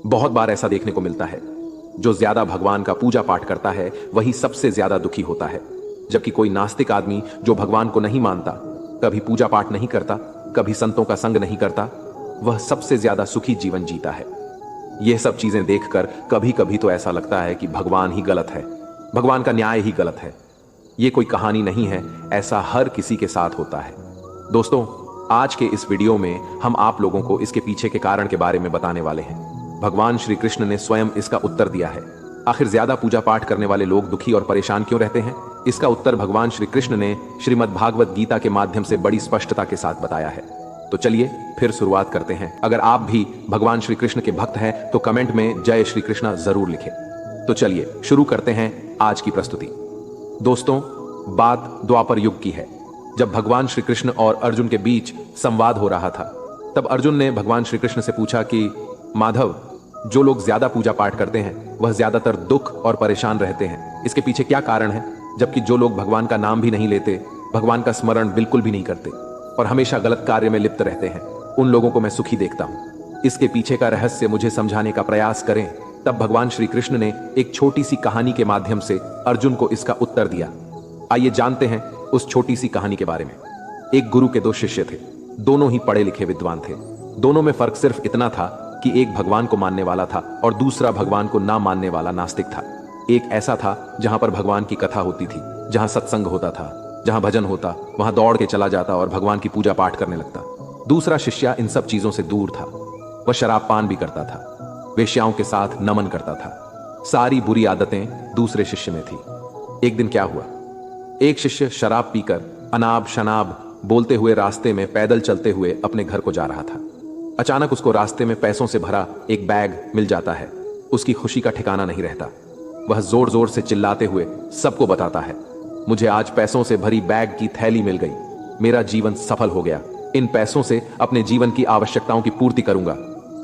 बहुत बार ऐसा देखने को मिलता है, जो ज्यादा भगवान का पूजा पाठ करता है वही सबसे ज्यादा दुखी होता है, जबकि कोई नास्तिक आदमी जो भगवान को नहीं मानता, कभी पूजा पाठ नहीं करता, कभी संतों का संग नहीं करता, वह सबसे ज्यादा सुखी जीवन जीता है। यह सब चीजें देखकर कभी कभी तो ऐसा लगता है कि भगवान ही गलत है, भगवान का न्याय ही गलत है। यह कोई कहानी नहीं है, ऐसा हर किसी के साथ होता है। दोस्तों, आज के इस वीडियो में हम आप लोगों को इसके पीछे के कारण के बारे में बताने वाले हैं। भगवान श्री कृष्ण ने स्वयं इसका उत्तर दिया है। आखिर ज्यादा पूजा पाठ करने वाले लोग दुखी और परेशान क्यों रहते हैं? इसका उत्तर भगवान श्री कृष्ण ने श्रीमद् भागवत गीता के माध्यम से बड़ी स्पष्टता के साथ बताया है। तो चलिए फिर शुरुआत करते हैं। अगर आप भी भगवान श्री कृष्ण के भक्त हैं तो कमेंट में जय श्री कृष्ण जरूर लिखें। तो चलिए शुरू करते हैं आज की प्रस्तुति। दोस्तों, बात द्वापर युग की है, जब भगवान श्री कृष्ण और अर्जुन के बीच संवाद हो रहा था। तब अर्जुन ने भगवान श्री कृष्ण से पूछा कि माधव, जो लोग ज्यादा पूजा पाठ करते हैं वह ज्यादातर दुख और परेशान रहते हैं, इसके पीछे क्या कारण है? जबकि जो लोग भगवान का नाम भी नहीं लेते, भगवान का स्मरण बिल्कुल भी नहीं करते और हमेशा गलत कार्य में लिप्त रहते हैं, उन लोगों को मैं सुखी देखता हूं। इसके पीछे का रहस्य मुझे समझाने का प्रयास करें। तब भगवान श्री कृष्ण ने एक छोटी सी कहानी के माध्यम से अर्जुन को इसका उत्तर दिया। आइए जानते हैं उस छोटी सी कहानी के बारे में। एक गुरु के दो शिष्य थे, दोनों ही पढ़े लिखे विद्वान थे। दोनों में फर्क सिर्फ इतना था कि एक भगवान को मानने वाला था और दूसरा भगवान को ना मानने वाला नास्तिक था। एक ऐसा था जहां पर भगवान की कथा होती थी, जहां सत्संग होता था, जहां भजन होता, वहां दौड़ के चला जाता और भगवान की पूजा पाठ करने लगता। दूसरा शिष्य इन सब चीजों से दूर था। वह शराब पान भी करता था, वेश्याओं के साथ नमन करता था। सारी बुरी आदतें दूसरे शिष्य में थी। एक दिन क्या हुआ, एक शिष्य शराब पीकर अनाब शनाब बोलते हुए रास्ते में पैदल चलते हुए अपने घर को जा रहा था। अचानक उसको रास्ते में पैसों से भरा एक बैग मिल जाता है। उसकी खुशी का ठिकाना नहीं रहता। वह जोर जोर से चिल्लाते हुए सबको बताता है, मुझे आज पैसों से भरी बैग की थैली मिल गई, मेरा जीवन सफल हो गया, इन पैसों से अपने जीवन की आवश्यकताओं की पूर्ति करूंगा।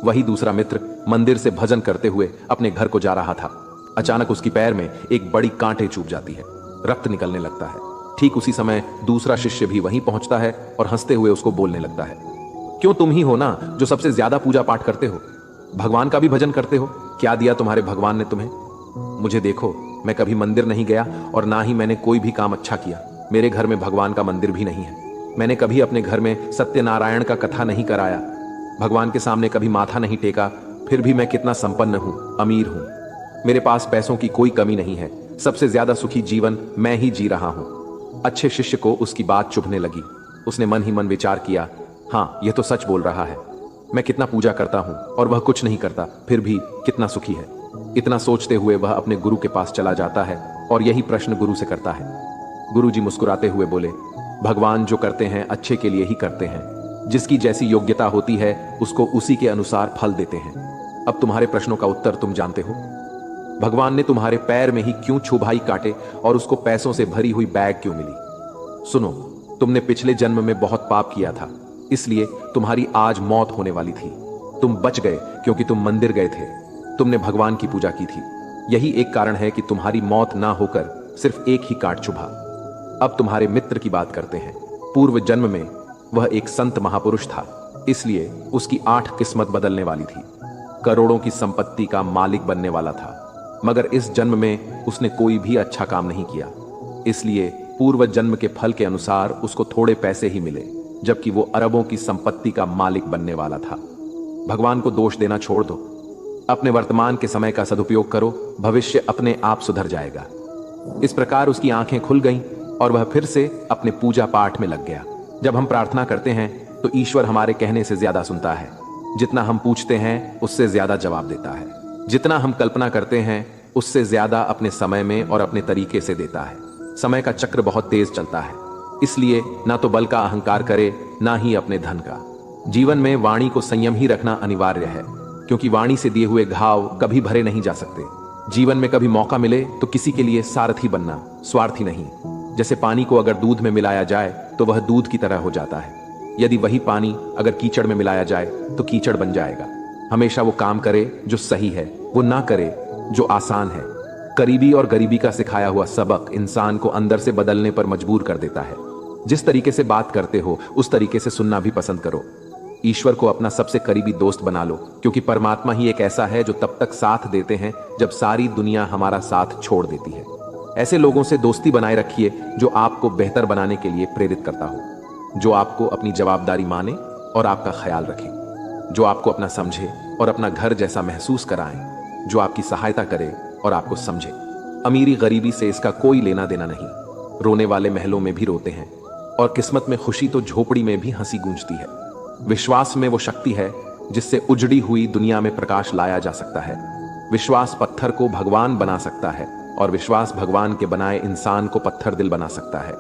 वही दूसरा मित्र मंदिर से भजन करते हुए अपने घर को जा रहा था। अचानक उसकी पैर में एक बड़ी कांटे चुभ जाती है, रक्त निकलने लगता है। ठीक उसी समय दूसरा शिष्य भी वहीं पहुंचता है और हंसते हुए उसको बोलने लगता है, क्यों तुम ही हो ना जो सबसे ज्यादा पूजा पाठ करते हो, भगवान का भी भजन करते हो, क्या दिया तुम्हारे भगवान ने तुम्हें? मुझे देखो, मैं कभी मंदिर नहीं गया और ना ही मैंने कोई भी काम अच्छा किया। मेरे घर में भगवान का मंदिर भी नहीं है। मैंने कभी अपने घर में सत्यनारायण का कथा नहीं कराया, भगवान के सामने कभी माथा नहीं टेका। फिर भी मैं कितना संपन्न हूं, अमीर हूं। मेरे पास पैसों की कोई कमी नहीं है। सबसे ज्यादा सुखी जीवन मैं ही जी रहा हूं। अच्छे शिष्य को उसकी बात चुभने लगी। उसने मन ही मन विचार किया, हाँ, यह तो सच बोल रहा है। मैं कितना पूजा करता हूं और वह कुछ नहीं करता, फिर भी कितना सुखी है। इतना सोचते हुए वह अपने गुरु के पास चला जाता है और यही प्रश्न गुरु से करता है। गुरुजी मुस्कुराते हुए बोले, भगवान जो करते हैं अच्छे के लिए ही करते हैं। जिसकी जैसी योग्यता होती है उसको उसी के अनुसार फल देते हैं। अब तुम्हारे प्रश्नों का उत्तर तुम जानते हो। भगवान ने तुम्हारे पैर में ही क्यों छुभाई कांटे और उसको पैसों से भरी हुई बैग क्यों मिली? सुनो, तुमने पिछले जन्म में बहुत पाप किया था, इसलिए तुम्हारी आज मौत होने वाली थी। तुम बच गए क्योंकि तुम मंदिर गए थे, तुमने भगवान की पूजा की थी। यही एक कारण है कि तुम्हारी मौत ना होकर सिर्फ एक ही कांट चुभा। अब तुम्हारे मित्र की बात करते हैं। पूर्व जन्म में वह एक संत महापुरुष था, इसलिए उसकी 8 किस्मत बदलने वाली थी। करोड़ों की संपत्ति का मालिक बनने वाला था, मगर इस जन्म में उसने कोई भी अच्छा काम नहीं किया, इसलिए पूर्व जन्म के फल के अनुसार उसको थोड़े पैसे ही मिले, जबकि वो अरबों की संपत्ति का मालिक बनने वाला था। भगवान को दोष देना छोड़ दो, अपने वर्तमान के समय का सदुपयोग करो, भविष्य अपने आप सुधर जाएगा। इस प्रकार उसकी आंखें खुल गईं और वह फिर से अपने पूजा पाठ में लग गया। जब हम प्रार्थना करते हैं तो ईश्वर हमारे कहने से ज्यादा सुनता है। जितना हम पूछते हैं उससे ज्यादा जवाब देता है। जितना हम कल्पना करते हैं उससे ज्यादा अपने समय में और अपने तरीके से देता है। समय का चक्र बहुत तेज चलता है, इसलिए ना तो बल का अहंकार करे, ना ही अपने धन का। जीवन में वाणी को संयम ही रखना अनिवार्य है, क्योंकि वाणी से दिए हुए घाव कभी भरे नहीं जा सकते। जीवन में कभी मौका मिले तो किसी के लिए सारथी बनना, स्वार्थी नहीं। जैसे पानी को अगर दूध में मिलाया जाए तो वह दूध की तरह हो जाता है। यदि वही पानी अगर कीचड़ में मिलाया जाए तो कीचड़ बन जाएगा। हमेशा वो काम करे जो सही है, वो ना करे जो आसान है। करीबी और गरीबी का सिखाया हुआ सबक इंसान को अंदर से बदलने पर मजबूर कर देता है। जिस तरीके से बात करते हो उस तरीके से सुनना भी पसंद करो। ईश्वर को अपना सबसे करीबी दोस्त बना लो, क्योंकि परमात्मा ही एक ऐसा है जो तब तक साथ देते हैं जब सारी दुनिया हमारा साथ छोड़ देती है। ऐसे लोगों से दोस्ती बनाए रखिए जो आपको बेहतर बनाने के लिए प्रेरित करता हो, जो आपको अपनी जवाबदारी माने और आपका ख्याल रखे, जो आपको अपना समझे और अपना घर जैसा महसूस कराएं, जो आपकी सहायता करे और आपको समझे। अमीरी गरीबी से इसका कोई लेना देना नहीं। रोने वाले महलों में भी रोते हैं और किस्मत में खुशी तो झोपड़ी में भी हंसी गूंजती है। विश्वास में वो शक्ति है जिससे उजड़ी हुई दुनिया में प्रकाश लाया जा सकता है। विश्वास पत्थर को भगवान बना सकता है और विश्वास भगवान के बनाए इंसान को पत्थर दिल बना सकता है।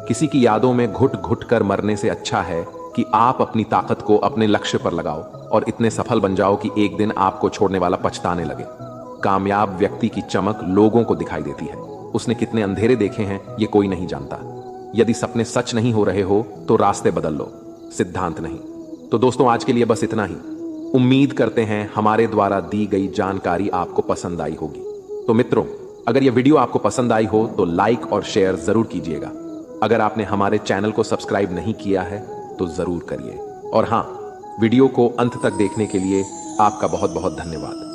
किसी की यादों में घुट घुट कर मरने से अच्छा है कि आप अपनी ताकत को अपने लक्ष्य पर लगाओ और इतने सफल बन जाओ कि एक दिन आपको छोड़ने वाला पछताने लगे। कामयाब व्यक्ति की चमक लोगों को दिखाई देती है। उसने कितने अंधेरे देखे हैं ये कोई नहीं जानता। यदि सपने सच नहीं हो रहे हो तो रास्ते बदल लो, सिद्धांत नहीं। तो दोस्तों, आज के लिए बस इतना ही। उम्मीद करते हैं हमारे द्वारा दी गई जानकारी आपको पसंद आई होगी। तो मित्रों, अगर यह वीडियो आपको पसंद आई हो तो लाइक और शेयर जरूर कीजिएगा। अगर आपने हमारे चैनल को सब्सक्राइब नहीं किया है तो जरूर करिए। और हां, वीडियो को अंत तक देखने के लिए आपका बहुत बहुत धन्यवाद।